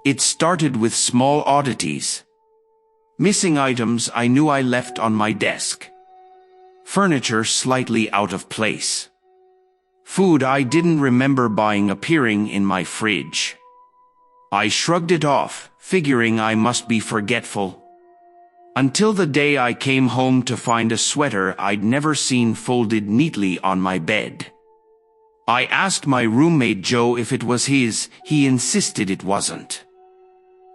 It started with small oddities. Missing items I knew I left on my desk. Furniture slightly out of place. Food I didn't remember buying appearing in my fridge. I shrugged it off, figuring I must be forgetful. Until the day I came home to find a sweater I'd never seen folded neatly on my bed. I asked my roommate Joe if it was his. He insisted it wasn't.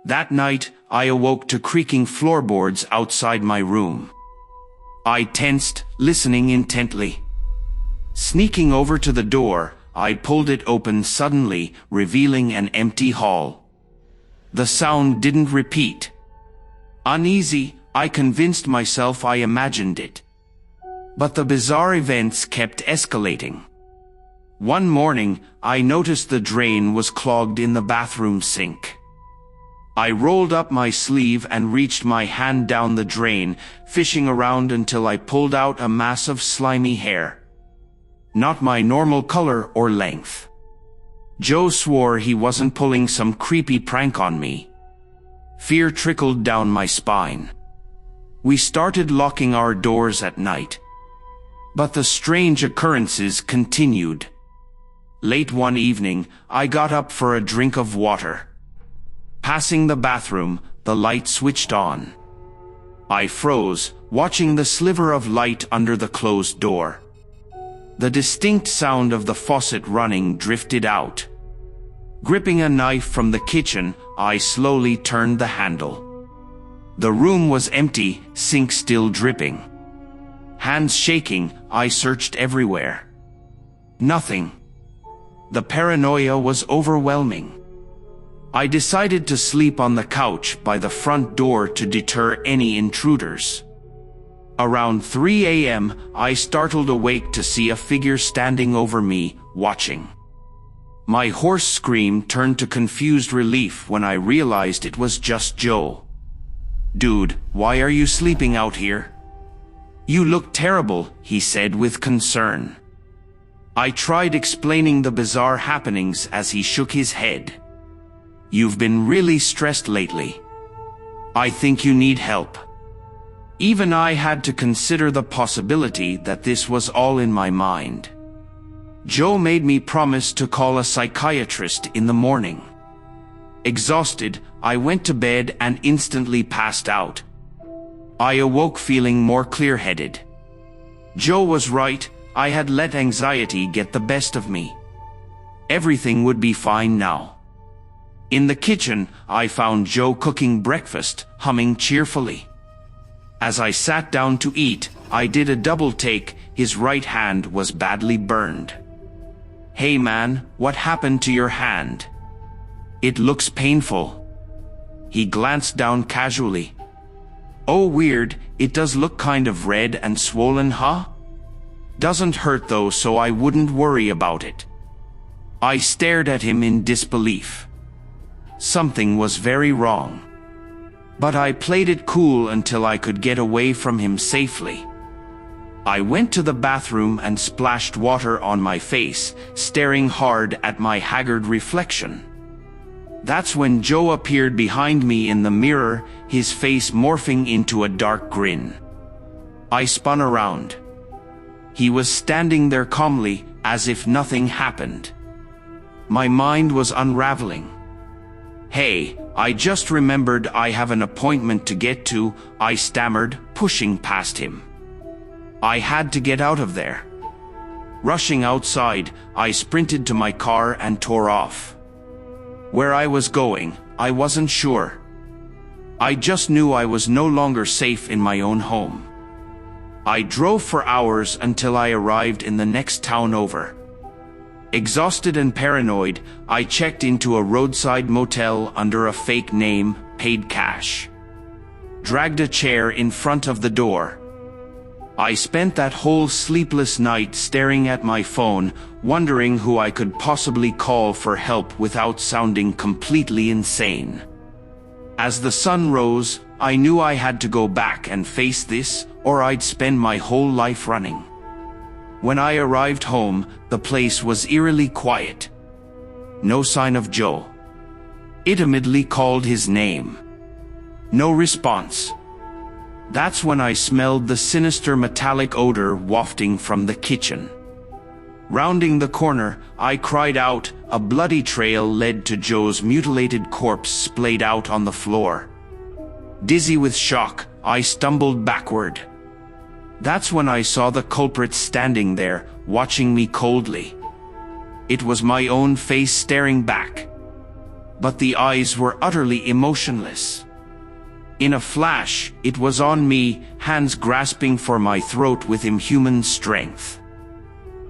That night, I awoke to creaking floorboards outside my room. I tensed, listening intently. Sneaking over to the door, I pulled it open suddenly, revealing an empty hall. The sound didn't repeat. Uneasy, I convinced myself I imagined it. But the bizarre events kept escalating. One morning, I noticed the drain was clogged in the bathroom sink. I rolled up my sleeve and reached my hand down the drain, fishing around until I pulled out a mass of slimy hair. Not my normal color or length. Joe swore he wasn't pulling some creepy prank on me. Fear trickled down my spine. We started locking our doors at night. But the strange occurrences continued. Late one evening, I got up for a drink of water. Passing the bathroom, the light switched on. I froze, watching the sliver of light under the closed door. The distinct sound of the faucet running drifted out. Gripping a knife from the kitchen, I slowly turned the handle. The room was empty, sink still dripping. Hands shaking, I searched everywhere. Nothing. The paranoia was overwhelming. I decided to sleep on the couch by the front door to deter any intruders. Around 3 a.m., I startled awake to see a figure standing over me, watching. My hoarse scream turned to confused relief when I realized it was just Joe. "Dude, why are you sleeping out here?" "You look terrible," he said with concern. I tried explaining the bizarre happenings as he shook his head. "You've been really stressed lately. I think you need help." Even I had to consider the possibility that this was all in my mind. Joe made me promise to call a psychiatrist in the morning. Exhausted, I went to bed and instantly passed out. I awoke feeling more clear-headed. Joe was right, I had let anxiety get the best of me. Everything would be fine now. In the kitchen, I found Joe cooking breakfast, humming cheerfully. As I sat down to eat, I did a double take. His right hand was badly burned. "Hey man, what happened to your hand? It looks painful." He glanced down casually. "Oh weird, it does look kind of red and swollen, huh? Doesn't hurt though, so I wouldn't worry about it." I stared at him in disbelief. Something was very wrong. But I played it cool until I could get away from him safely. I went to the bathroom and splashed water on my face, staring hard at my haggard reflection. That's when Joe appeared behind me in the mirror, his face morphing into a dark grin. I spun around. He was standing there calmly, as if nothing happened. My mind was unraveling. "Hey, I just remembered I have an appointment to get to," I stammered, pushing past him. I had to get out of there. Rushing outside, I sprinted to my car and tore off. Where I was going, I wasn't sure. I just knew I was no longer safe in my own home. I drove for hours until I arrived in the next town over. Exhausted and paranoid, I checked into a roadside motel under a fake name, paid cash. Dragged a chair in front of the door. I spent that whole sleepless night staring at my phone, wondering who I could possibly call for help without sounding completely insane. As the sun rose, I knew I had to go back and face this, or I'd spend my whole life running. When I arrived home, the place was eerily quiet. No sign of Joe. timidly called his name. No response. That's when I smelled the sinister metallic odor wafting from the kitchen. Rounding the corner, I cried out. A bloody trail led to Joe's mutilated corpse splayed out on the floor. Dizzy with shock, I stumbled backward. That's when I saw the culprit standing there, watching me coldly. It was my own face staring back. But the eyes were utterly emotionless. In a flash, it was on me, hands grasping for my throat with inhuman strength.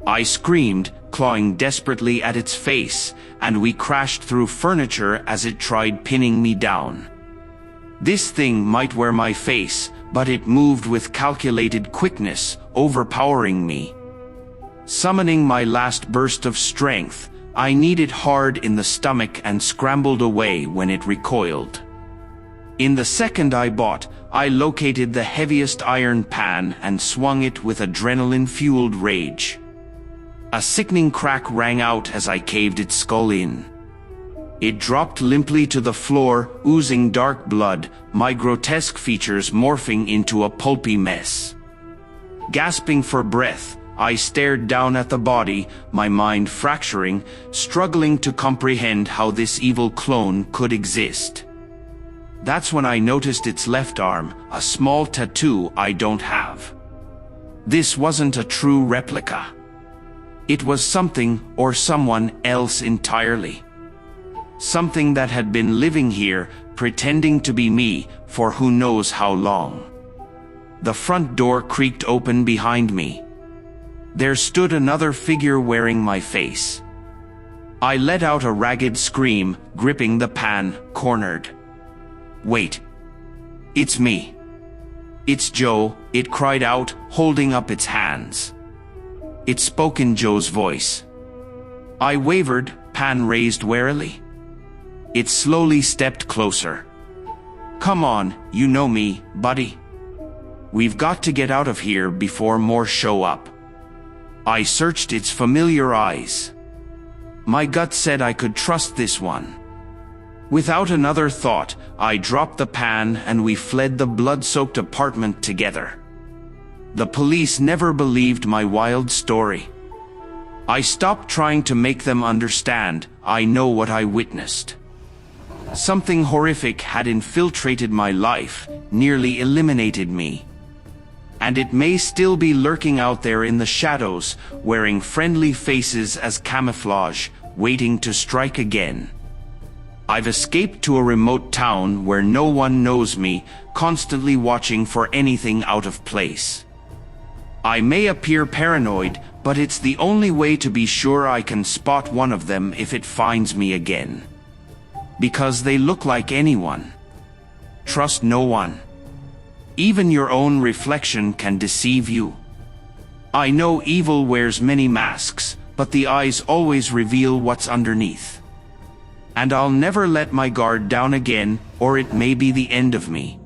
I screamed, clawing desperately at its face, and we crashed through furniture as it tried pinning me down. This thing might wear my face, but it moved with calculated quickness, overpowering me. Summoning my last burst of strength, I kneed it hard in the stomach and scrambled away when it recoiled. In the second I bought, I located the heaviest iron pan and swung it with adrenaline-fueled rage. A sickening crack rang out as I caved its skull in. It dropped limply to the floor, oozing dark blood, my grotesque features morphing into a pulpy mess. Gasping for breath, I stared down at the body, my mind fracturing, struggling to comprehend how this evil clone could exist. That's when I noticed its left arm, a small tattoo I don't have. This wasn't a true replica. It was something or someone else entirely. Something that had been living here, pretending to be me, for who knows how long. The front door creaked open behind me. There stood another figure wearing my face. I let out a ragged scream, gripping the pan, cornered. Wait. It's me. It's Joe, it cried out, holding up its hands. It spoke in Joe's voice. I wavered, pan raised warily. It slowly stepped closer. Come on, you know me, buddy. We've got to get out of here before more show up. I searched its familiar eyes. My gut said I could trust this one. Without another thought, I dropped the pan and we fled the blood-soaked apartment together. The police never believed my wild story. I stopped trying to make them understand. I know what I witnessed. Something horrific had infiltrated my life, nearly eliminated me. And it may still be lurking out there in the shadows, wearing friendly faces as camouflage, waiting to strike again. I've escaped to a remote town where no one knows me, constantly watching for anything out of place. I may appear paranoid, but it's the only way to be sure I can spot one of them if it finds me again. Because they look like anyone. Trust no one. Even your own reflection can deceive you. I know evil wears many masks, but the eyes always reveal what's underneath. And I'll never let my guard down again, or it may be the end of me.